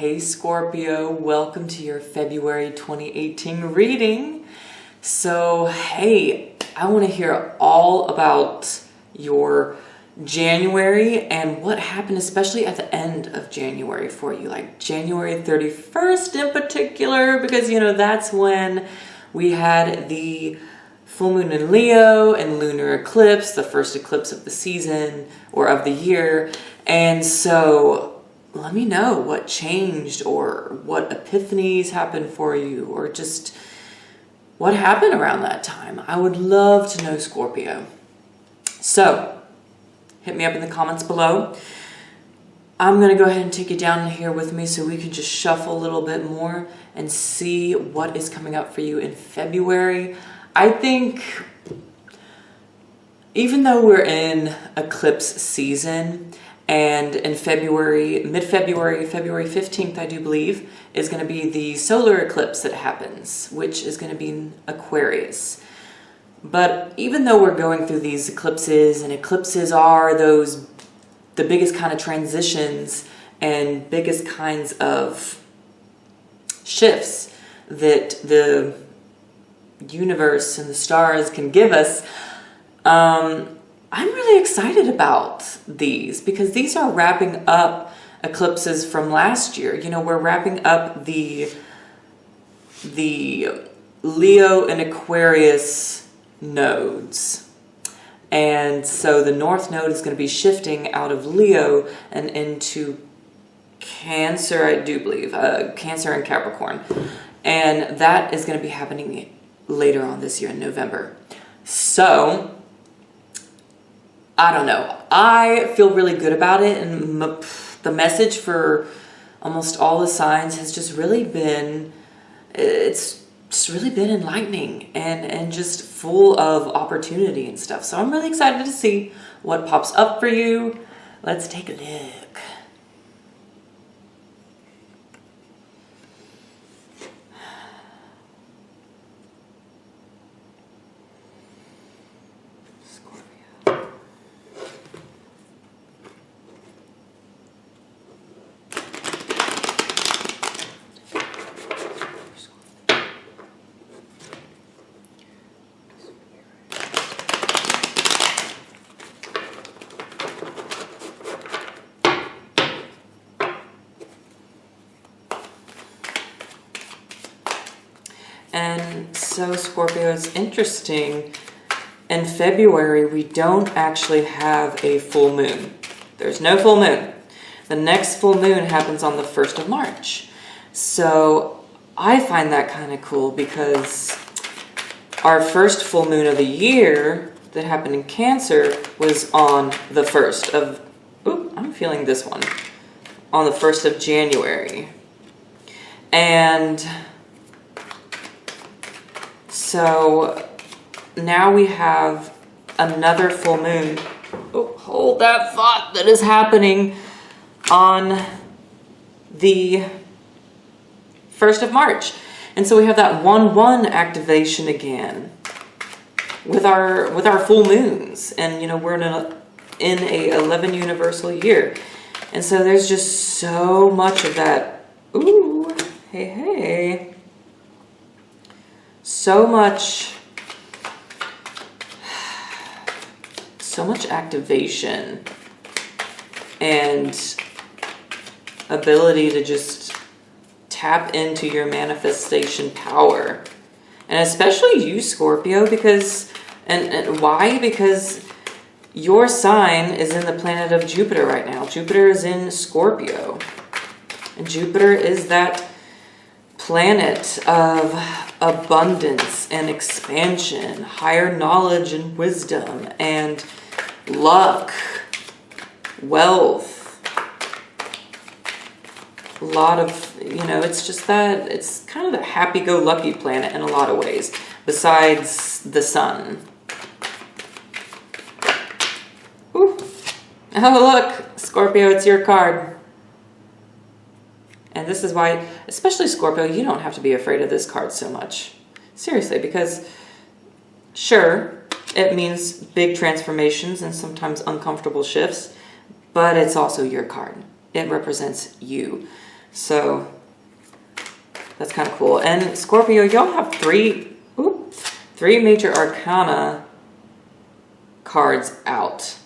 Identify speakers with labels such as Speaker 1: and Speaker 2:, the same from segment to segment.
Speaker 1: Hey Scorpio, welcome to your February 2018 reading. So, hey, I want to hear all about your January and what happened, especially at the end of January for you, like January 31st in particular, because that's when we had the full moon in Leo and lunar eclipse, the first eclipse of the season or of the year. And so let me know what changed or what epiphanies happened for you or just what happened around that time. I would love to know, Scorpio. So hit me up in the comments below. I'm going to go ahead and take you down here with me so we can just shuffle a little bit more and see what is coming up for you in February. I think even though we're in eclipse season, and in February, mid-February, February 15th, I do believe, is going to be the solar eclipse that happens, which is going to be in Aquarius. But even though we're going through these eclipses, and eclipses are the biggest kind of transitions and biggest kinds of shifts that the universe and the stars can give us, I'm really excited about these because these are wrapping up eclipses from last year. We're wrapping up the Leo and Aquarius nodes. And so the North Node is going to be shifting out of Leo and into Cancer, I do believe, Cancer and Capricorn. And that is going to be happening later on this year in November. So I don't know. I feel really good about it, and the message for almost all the signs has just really been, it's just really been enlightening and just full of opportunity and stuff. So I'm really excited to see what pops up for you. Let's take a look. And so, Scorpio, it's interesting. In February, we don't actually have a full moon. There's no full moon. The next full moon happens on the 1st of March. So I find that kind of cool because our first full moon of the year that happened in Cancer was on the 1st of, I'm feeling this one, on the 1st of January. And so now we have another full moon. Oh, hold that thought, that is happening on the 1st of March. And so we have that 1-1 activation again with our full moons. And we're in a 11 universal year. And so there's just so much of that. Ooh, hey. So much activation and ability to just tap into your manifestation power. And especially you, Scorpio, because, and why? Because your sign is in the planet of Jupiter right now. Jupiter is in Scorpio. And Jupiter is that planet of abundance and expansion, higher knowledge and wisdom, and luck, wealth. A lot of, it's just that, it's kind of a happy-go-lucky planet in a lot of ways, besides the sun. Ooh. Oh, look, Scorpio, it's your card. And this is why, especially Scorpio, you don't have to be afraid of this card so much. Seriously, because sure, it means big transformations and sometimes uncomfortable shifts, but it's also your card. It represents you. So that's kind of cool. And Scorpio, y'all have three major arcana cards out.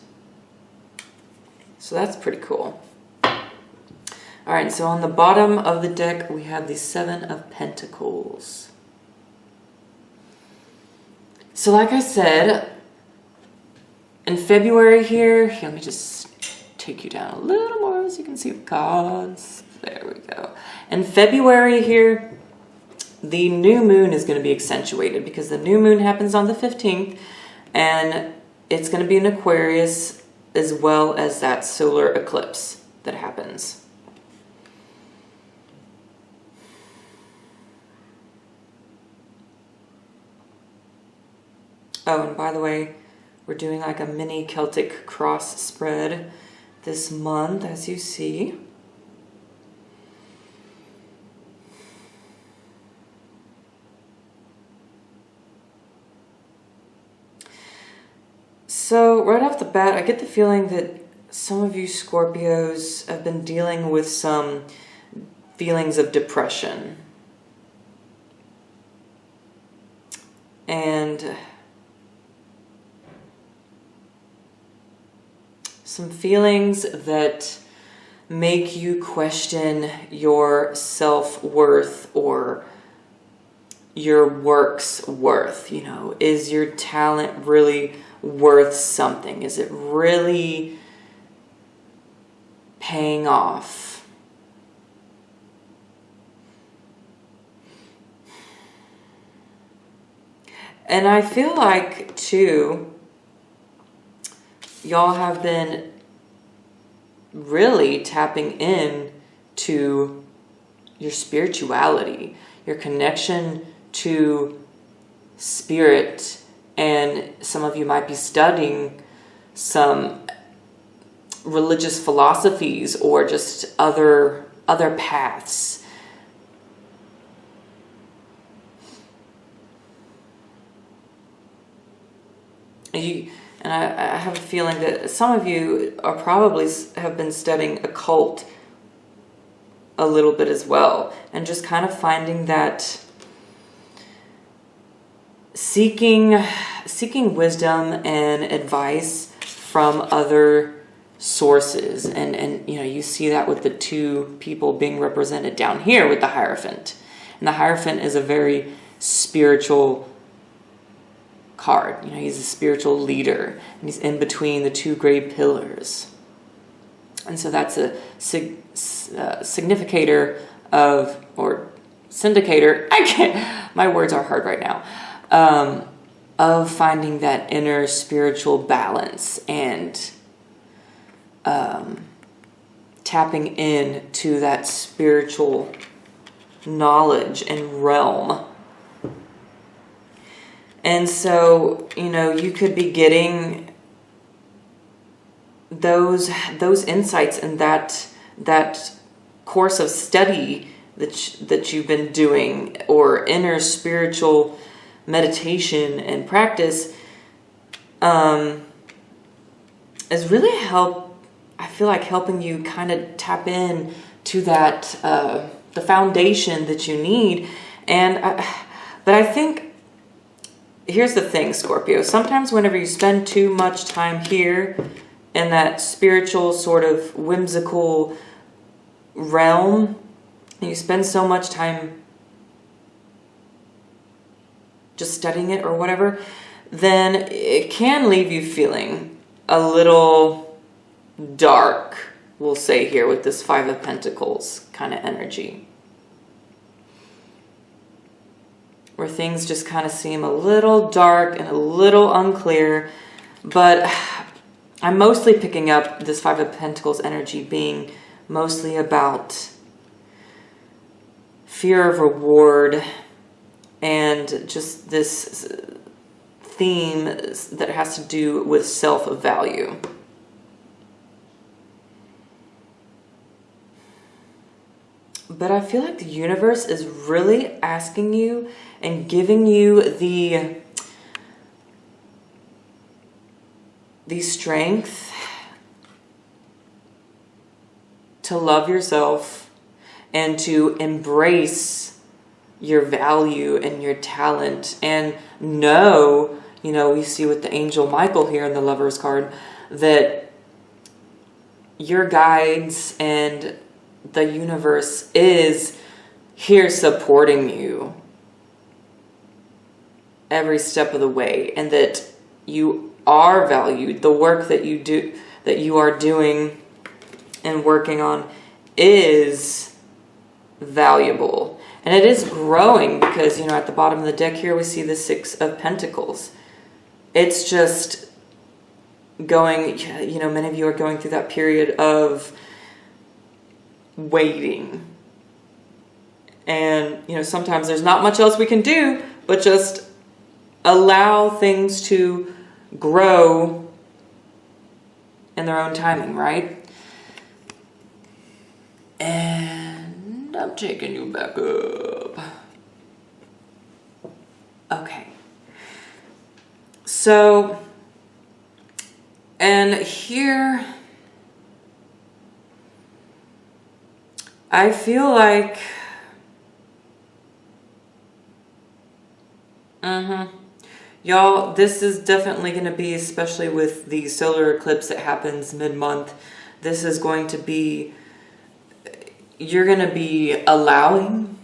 Speaker 1: So that's pretty cool. All right, so on the bottom of the deck, we have the Seven of Pentacles. So like I said, in February here, let me just take you down a little more so you can see the cards. There we go. In February here, the new moon is going to be accentuated because the new moon happens on the 15th, and it's going to be in Aquarius as well as that solar eclipse that happens. Oh, and by the way, we're doing like a mini Celtic cross spread this month, as you see. So right off the bat, I get the feeling that some of you Scorpios have been dealing with some feelings of depression. And some feelings that make you question your self-worth or your work's worth. You know, is your talent really worth something? Is it really paying off? And I feel like, too, y'all have been really tapping in to your spirituality, your connection to spirit, and some of you might be studying some religious philosophies or just other paths. And I have a feeling that some of you are probably have been studying occult a little bit as well, and just kind of finding that seeking wisdom and advice from other sources. And you know, you see that with the two people being represented down here with the Hierophant. And the Hierophant is a very spiritual card. You know, he's a spiritual leader, and he's in between the two gray pillars. And so that's a significator of, or syndicator, my words are hard right now, of finding that inner spiritual balance and tapping in to that spiritual knowledge and realm. And so, you know, you could be getting those insights and that course of study that you've been doing, or inner spiritual meditation and practice, is really I feel like helping you kind of tap in to that the foundation that you need. But I think, here's the thing, Scorpio. Sometimes whenever you spend too much time here in that spiritual sort of whimsical realm, and you spend so much time just studying it or whatever, then it can leave you feeling a little dark, we'll say here, with this Five of Pentacles kind of energy, where things just kind of seem a little dark and a little unclear. But I'm mostly picking up this Five of Pentacles energy being mostly about fear of reward and just this theme that has to do with self-value. But I feel like the universe is really asking you and giving you the strength to love yourself and to embrace your value and your talent, and know, you know, we see with the angel Michael here in the Lovers card, that your guides and the universe is here supporting you every step of the way, and that you are valued. The work that you are doing and working on is valuable, and it is growing, because, you know, at the bottom of the deck here we see the Six of Pentacles. It's just going, you know, many of you are going through that period of waiting, and, you know, sometimes there's not much else we can do but just allow things to grow in their own timing, right? And I'm taking you back up. Okay. So, and here, I feel like, y'all, this is definitely going to be, especially with the solar eclipse that happens mid-month, this is going to be, you're going to be allowing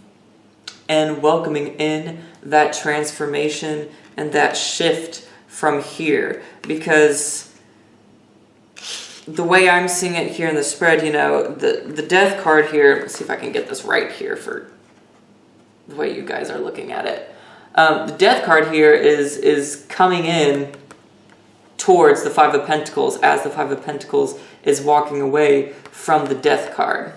Speaker 1: and welcoming in that transformation and that shift from here. Because the way I'm seeing it here in the spread, you know, the death card here, let's see if I can get this right here for the way you guys are looking at it. The death card here is coming in towards the Five of Pentacles, as the Five of Pentacles is walking away from the death card.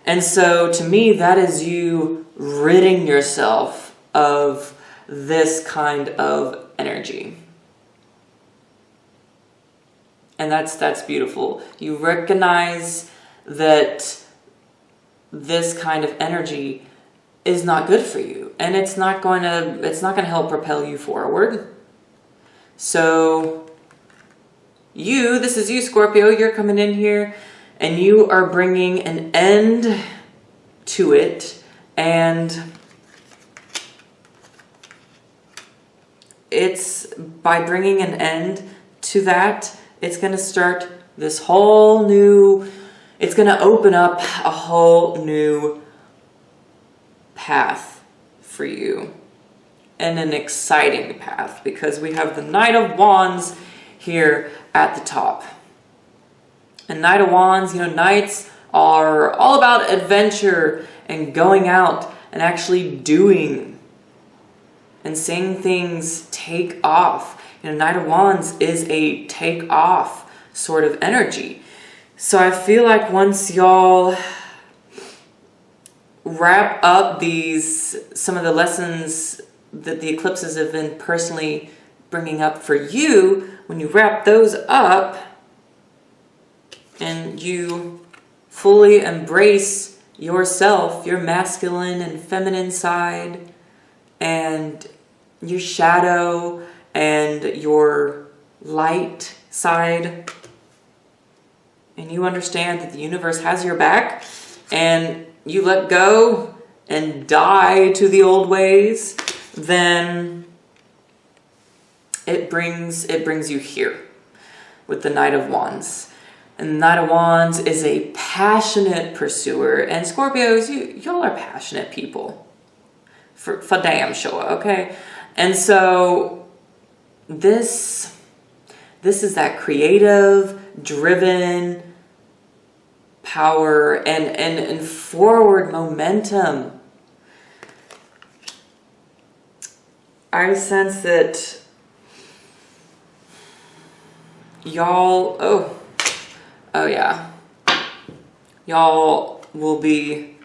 Speaker 1: And so to me, that is you ridding yourself of this kind of energy. And that's beautiful. You recognize that this kind of energy is not good for you, and it's not going to help propel you forward. So this is you, Scorpio, you're coming in here and you are bringing an end to it, and it's by bringing an end to that, it's going to start this whole new, it's going to open up a whole new path for you, and an exciting path, because we have the Knight of Wands here at the top. And Knight of Wands, you know, knights are all about adventure and going out and actually doing and seeing things take off. You know, Knight of Wands is a take off sort of energy. So I feel like once y'all wrap up some of the lessons that the eclipses have been personally bringing up for you, when you wrap those up and you fully embrace yourself, your masculine and feminine side, and your shadow and your light side, and you understand that the universe has your back, and you let go and die to the old ways, then it brings you here with the Knight of Wands. And the Knight of Wands is a passionate pursuer, and Scorpios, y'all are passionate people. For damn sure, okay? And so this is that creative, driven power and forward momentum. I sense that y'all, oh yeah, y'all will be,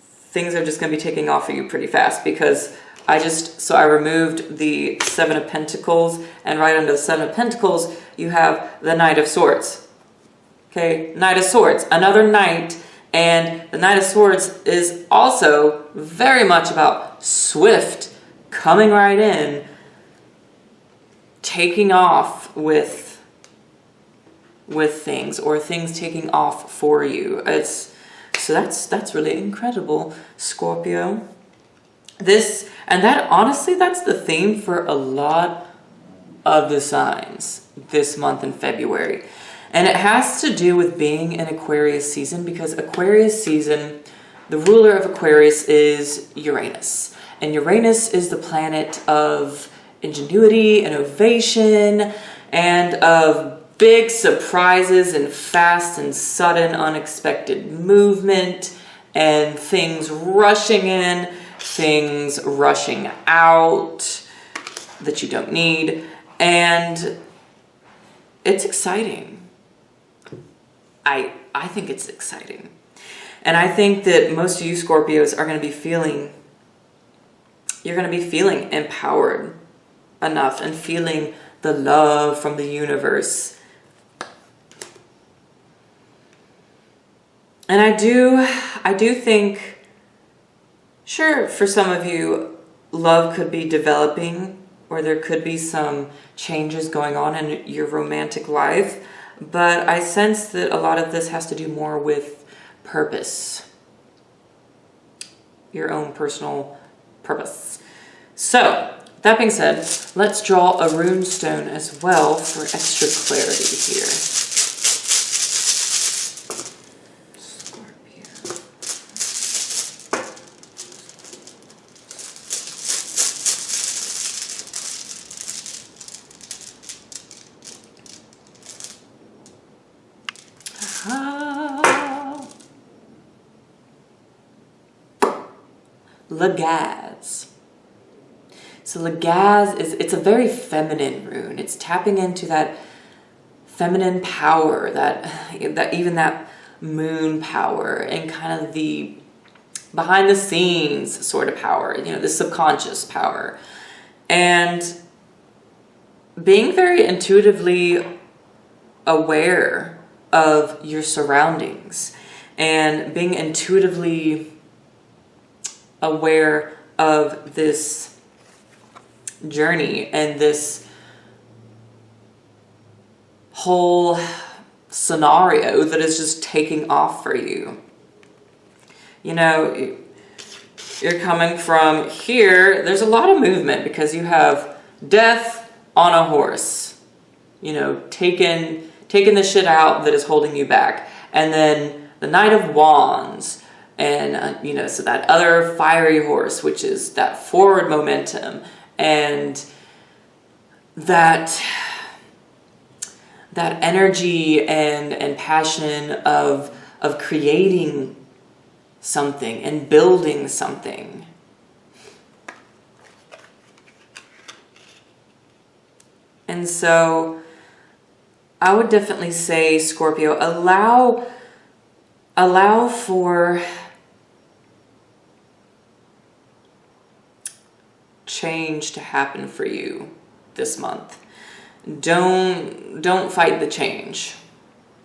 Speaker 1: things are just going to be taking off for you pretty fast, because I removed the Seven of Pentacles, and right under the Seven of Pentacles, you have the Knight of Swords. Okay, Knight of Swords, another knight, and the Knight of Swords is also very much about swift, coming right in, taking off with things, or things taking off for you. It's So that's really incredible, Scorpio. This and that, honestly, that's the theme for a lot of the signs this month in February. And it has to do with being in Aquarius season, because Aquarius season, the ruler of Aquarius is Uranus. And Uranus is the planet of ingenuity, innovation, and of big surprises and fast and sudden unexpected movement and things rushing in, things rushing out that you don't need. And it's exciting. I think it's exciting. And I think that most of you Scorpios are going to be feeling, you're going to be feeling empowered enough and feeling the love from the universe. And I do think, sure, for some of you, love could be developing, or there could be some changes going on in your romantic life. But I sense that a lot of this has to do more with purpose. Your own personal purpose. So, that being said, let's draw a rune stone as well for extra clarity here. Lagaz. So Lagaz it's a very feminine rune. It's tapping into that feminine power, that even that moon power, and kind of the behind the scenes sort of power, the subconscious power. And being very intuitively aware of your surroundings and being intuitively aware of this journey and this whole scenario that is just taking off for you. You're coming from here. There's a lot of movement because you have death on a horse, taking the shit out that is holding you back. And then the Knight of Wands. And, so that other fiery horse, which is that forward momentum and that energy and passion of creating something and building something. And so I would definitely say, Scorpio, allow for change to happen for you this month. Don't fight the change,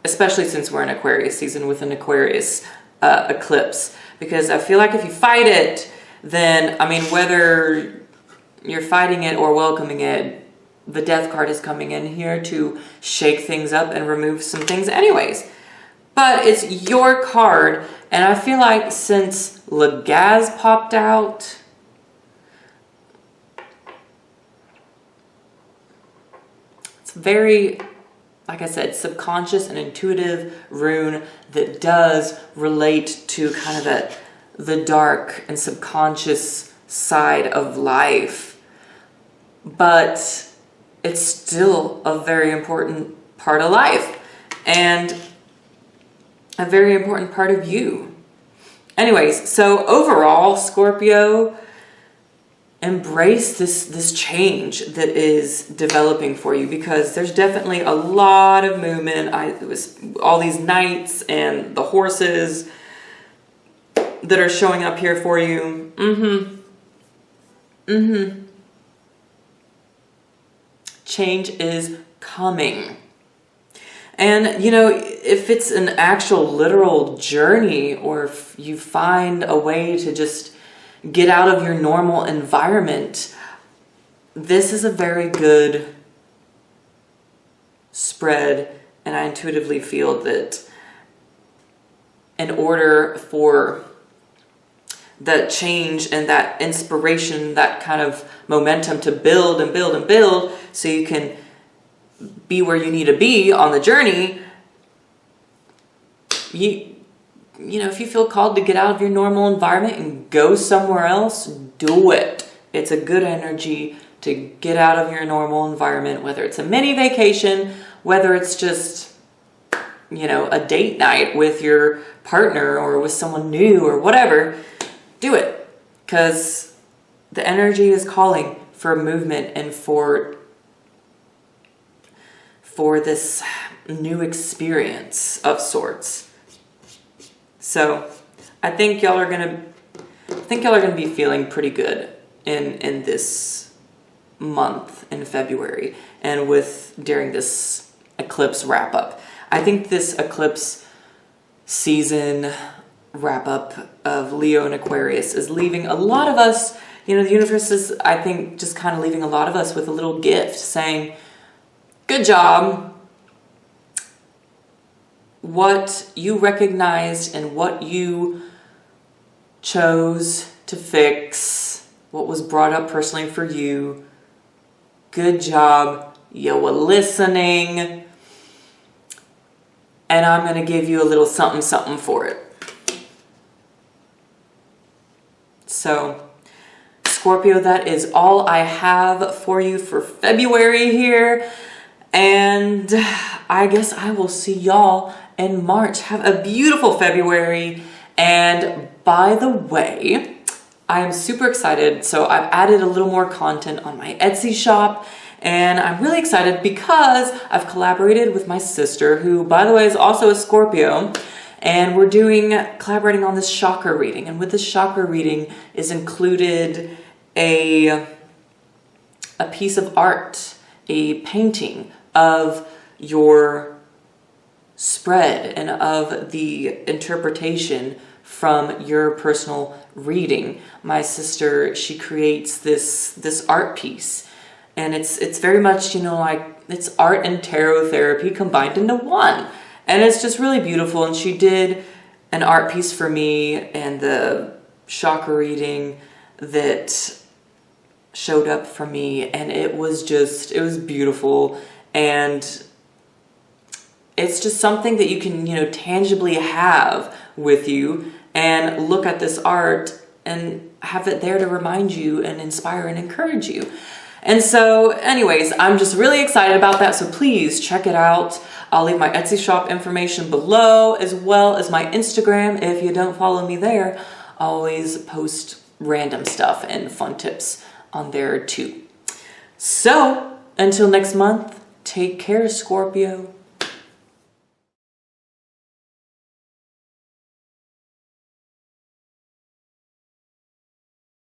Speaker 1: especially since we're in Aquarius season with an Aquarius eclipse, because I feel like if you fight it, then, whether you're fighting it or welcoming it, the Death card is coming in here to shake things up and remove some things anyways. But it's your card, and I feel like since Lagaz popped out, it's very, like I said, subconscious and intuitive rune that does relate to kind of the dark and subconscious side of life. But it's still a very important part of life and a very important part of you. Anyways, so overall, Scorpio, embrace this change that is developing for you, because there's definitely a lot of movement. It was all these knights and the horses that are showing up here for you. Change is coming. And, if it's an actual literal journey, or if you find a way to just get out of your normal environment, this is a very good spread. And I intuitively feel that in order for that change and that inspiration, that kind of momentum to build and build and build so you can be where you need to be on the journey, you know, if you feel called to get out of your normal environment and go somewhere else, do it. It's a good energy to get out of your normal environment, whether it's a mini vacation, whether it's just, you know, a date night with your partner or with someone new or whatever. Do it, because the energy is calling for movement and for this new experience of sorts. So I think y'all are gonna be feeling pretty good in this month in February and during this eclipse wrap up. I think this eclipse season wrap up of Leo and Aquarius is leaving a lot of us, you know, the universe is, I think, just kind of leaving a lot of us with a little gift saying, good job. What you recognized and what you chose to fix, what was brought up personally for you, good job. You were listening. And I'm going to give you a little something, something for it. So, Scorpio, that is all I have for you for February here. And I guess I will see y'all in March. Have a beautiful February. And by the way, I am super excited. So I've added a little more content on my Etsy shop. And I'm really excited because I've collaborated with my sister, who, by the way, is also a Scorpio. And we're collaborating on this chakra reading. And with this chakra reading is included a piece of art, a painting of your spread and of the interpretation from your personal reading. My sister, she creates this art piece. And it's very much, you know, like it's art and tarot therapy combined into one. And it's just really beautiful. And she did an art piece for me and the chakra reading that showed up for me. And it was beautiful. And it's just something that you can, you know, tangibly have with you and look at this art and have it there to remind you and inspire and encourage you. And so anyways, I'm just really excited about that. So please check it out. I'll leave my Etsy shop information below, as well as my Instagram. If you don't follow me there, I always post random stuff and fun tips on there too. So until next month, take care, Scorpio.